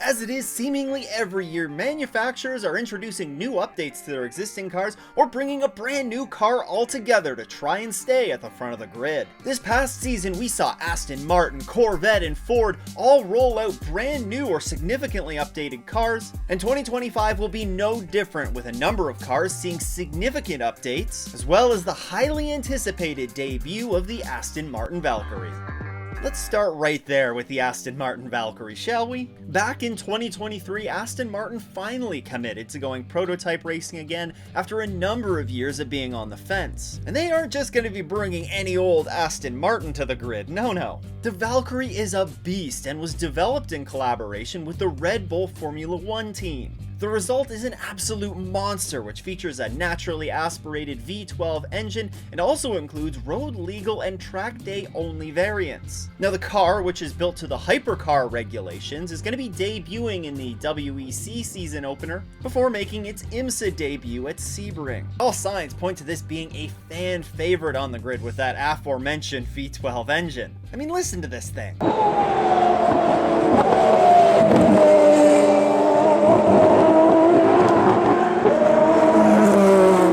As it is seemingly every year, manufacturers are introducing new updates to their existing cars or bringing a brand new car altogether to try and stay at the front of the grid. This past season, we saw Aston Martin, Corvette, and Ford all roll out brand new or significantly updated cars, and 2025 will be no different, with a number of cars seeing significant updates, as well as the highly anticipated debut of the Aston Martin Valkyrie. Let's start right there with the Aston Martin Valkyrie, shall we? Back in 2023, Aston Martin finally committed to going prototype racing again after a number of years of being on the fence. And they aren't just going to be bringing any old Aston Martin to the grid, no. The Valkyrie is a beast and was developed in collaboration with the Red Bull Formula One team. The result is an absolute monster, which features a naturally aspirated V12 engine and also includes road legal and track day only variants. Now the car, which is built to the hypercar regulations, is going to be debuting in the WEC season opener before making its Imsa debut at Sebring. All signs point to this being a fan favorite on the grid with that aforementioned V12 engine. I mean, listen to this thing.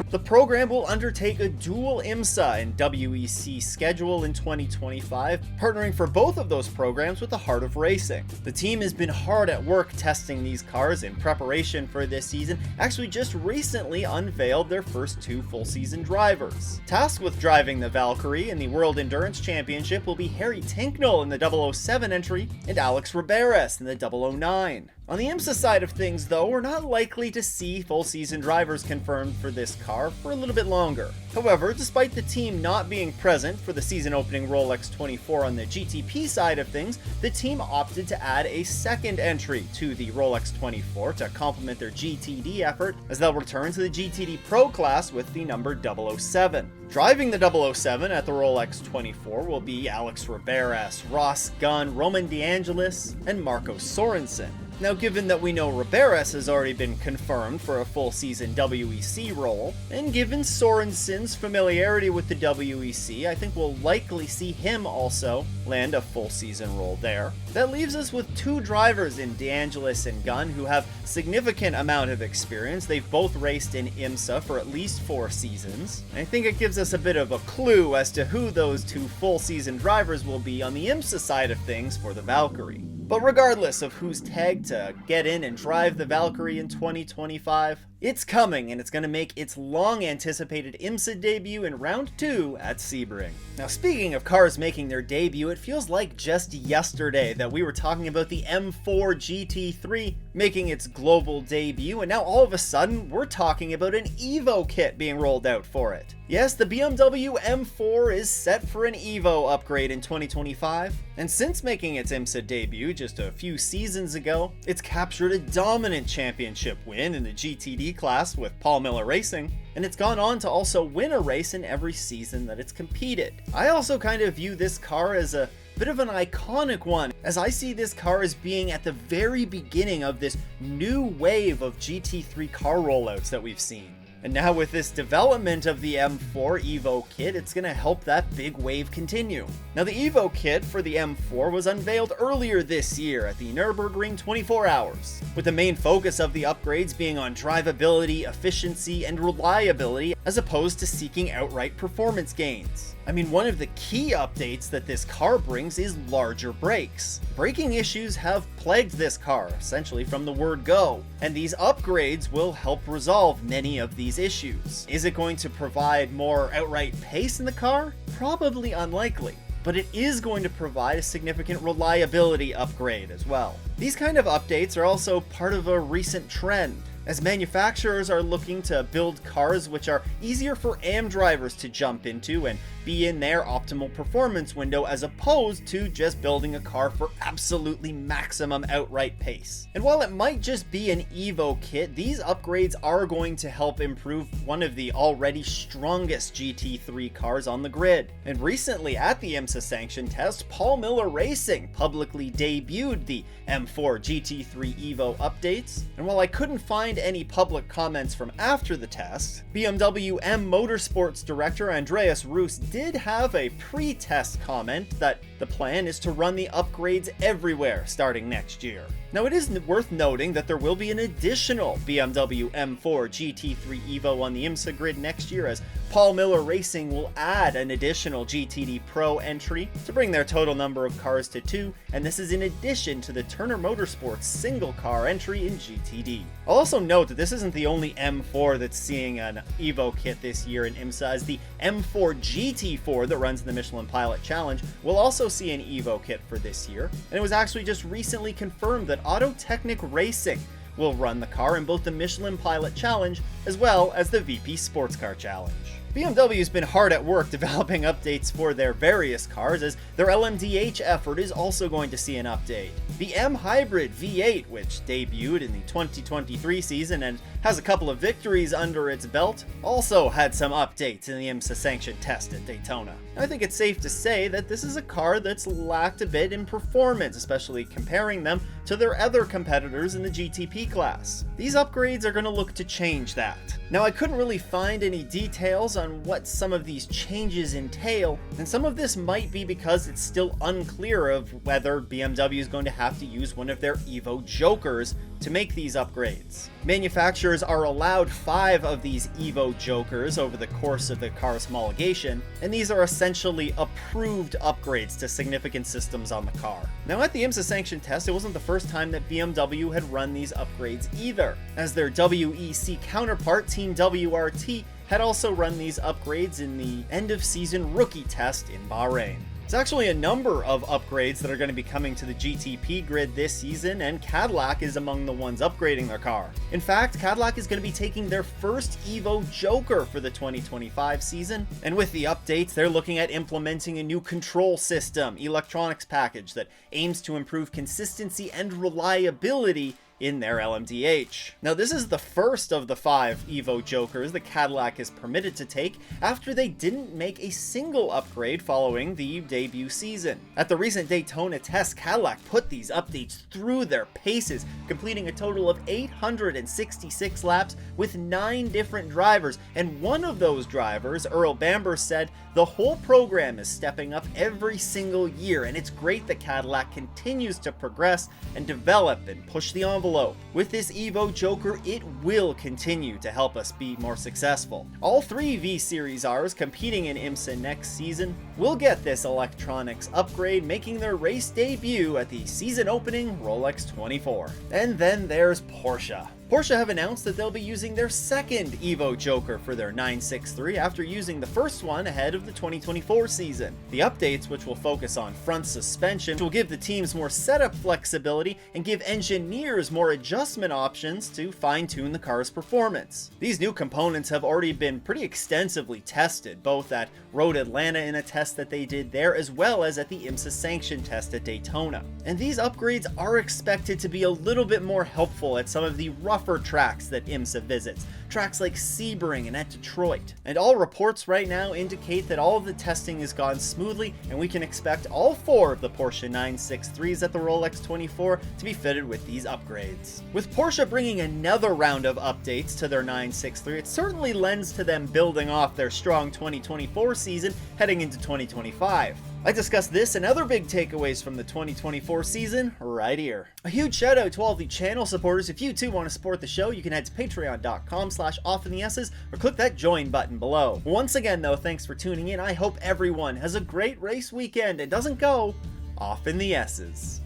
The program will undertake a dual Imsa and WEC schedule in 2025, partnering for both of those programs with the heart of racing. The team has been hard at work testing these cars in preparation for this season, actually just recently unveiled their first two full season drivers. Tasked with driving the Valkyrie in the World Endurance Championship will be Harry Tinknell in the 007 entry and Alex Riberas in the 009. On the Imsa side of things though, we're not likely to see full season drivers confirmed for this car for a little bit longer. However, despite the team not being present for the season opening Rolex 24 on the GTP side of things, the team opted to add a second entry to the Rolex 24 to complement their GTD effort, as they'll return to the GTD Pro class with the number 007. Driving the 007 at the Rolex 24 will be Alex Riberas, Ross Gunn, Roman DeAngelis, and Marco Sorensen. Now, given that we know Riberas has already been confirmed for a full season WEC role, and given Sorensen's familiarity with the WEC, I think we'll likely see him also land a full season role there. That leaves us with two drivers in DeAngelis and Gunn who have significant amount of experience. They've both raced in Imsa for at least 4 seasons. And I think it gives us a bit of a clue as to who those two full season drivers will be on the Imsa side of things for the Valkyrie. But regardless of who's tagged to get in and drive the Valkyrie in 2025, it's coming, and it's going to make its long-anticipated Imsa debut in round 2 at Sebring. Now, speaking of cars making their debut, it feels like just yesterday that we were talking about the M4 GT3 making its global debut, and now all of a sudden, we're talking about an Evo kit being rolled out for it. Yes, the BMW M4 is set for an Evo upgrade in 2025, and since making its Imsa debut just a few seasons ago, it's captured a dominant championship win in the GTD class with Paul Miller Racing, and it's gone on to also win a race in every season that it's competed. I also kind of view this car as a bit of an iconic one, as I see this car as being at the very beginning of this new wave of GT3 car rollouts that we've seen. And now with this development of the M4 Evo kit, it's going to help that big wave continue. Now the Evo kit for the M4 was unveiled earlier this year at the Nürburgring 24 Hours, with the main focus of the upgrades being on drivability, efficiency, and reliability, as opposed to seeking outright performance gains. I mean, one of the key updates that this car brings is larger brakes. Braking issues have plagued this car, essentially from the word go, and these upgrades will help resolve many of these issues. Is it going to provide more outright pace in the car? Probably unlikely, but it is going to provide a significant reliability upgrade as well. These kind of updates are also part of a recent trend, as manufacturers are looking to build cars which are easier for AM drivers to jump into and be in their optimal performance window, as opposed to just building a car for absolutely maximum outright pace. And while it might just be an Evo kit, these upgrades are going to help improve one of the already strongest GT3 cars on the grid. And recently at the Imsa sanction test, Paul Miller Racing publicly debuted the M4 GT3 Evo updates. And while I couldn't find any public comments from after the test, BMW M Motorsports director Andreas Roos did have a pre-test comment that the plan is to run the upgrades everywhere starting next year. Now, it is worth noting that there will be an additional BMW M4 GT3 Evo on the IMSA grid next year, as Paul Miller Racing will add an additional GTD Pro entry to bring their total number of cars to 2, and this is in addition to the Turner Motorsports single car entry in GTD. I'll also note that this isn't the only M4 that's seeing an Evo kit this year in IMSA, as the M4 GT4 that runs in the Michelin Pilot Challenge will also see an Evo kit for this year, and it was actually just recently confirmed that Autotechnic Racing will run the car in both the Michelin Pilot Challenge as well as the VP Sports Car Challenge. BMW's been hard at work developing updates for their various cars, as their LMDH effort is also going to see an update. The M Hybrid V8, which debuted in the 2023 season and has a couple of victories under its belt, also had some updates in the IMSA sanctioned test at Daytona. I think it's safe to say that this is a car that's lacked a bit in performance, especially comparing them to their other competitors in the GTP class. These upgrades are going to look to change that. Now, I couldn't really find any details on what some of these changes entail, and some of this might be because it's still unclear of whether BMW is going to have to use one of their Evo Jokers to make these upgrades. Manufacturers are allowed 5 of these Evo Jokers over the course of the car's homologation, and these are essentially approved upgrades to significant systems on the car. Now, at the IMSA sanctioned test, it wasn't the first time that BMW had run these upgrades either, as their WEC counterpart, Team WRT, had also run these upgrades in the end-of-season rookie test in Bahrain. There's actually a number of upgrades that are going to be coming to the GTP grid this season, and Cadillac is among the ones upgrading their car. In fact, Cadillac is going to be taking their first Evo Joker for the 2025 season, and with the updates, they're looking at implementing a new control system, electronics package that aims to improve consistency and reliability in their LMDH. Now, this is the first of the 5 Evo Jokers that Cadillac is permitted to take after they didn't make a single upgrade following the debut season. At the recent Daytona test, Cadillac put these updates through their paces, completing a total of 866 laps with 9 different drivers, and one of those drivers, Earl Bamber, said, "The whole program is stepping up every single year, and it's great that Cadillac continues to progress and develop and push the envelope. With this Evo Joker, it will continue to help us be more successful." All 3 V Series.Rs competing in IMSA next season will get this electronics upgrade, making their race debut at the season opening Rolex 24. And then there's Porsche. Porsche have announced that they'll be using their second Evo Joker for their 963 after using the first one ahead of the 2024 season. The updates, which will focus on front suspension, will give the teams more setup flexibility and give engineers more adjustment options to fine-tune the car's performance. These new components have already been pretty extensively tested, both at Road Atlanta in a test that they did there, as well as at the IMSA sanction test at Daytona. And these upgrades are expected to be a little bit more helpful at some of the rougher tracks that IMSA visits, tracks like Sebring and at Detroit. And all reports right now indicate that all of the testing has gone smoothly, and we can expect all 4 of the Porsche 963s at the Rolex 24 to be fitted with these upgrades. With Porsche bringing another round of updates to their 963, it certainly lends to them building off their strong 2024 season heading into 2025. I discussed this and other big takeaways from the 2024 season right here. A huge shout out to all the channel supporters. If you too want to support the show, you can head to patreon.com/offintheesses or click that join button below. Once again though, thanks for tuning in. I hope everyone has a great race weekend and doesn't go off in the S's.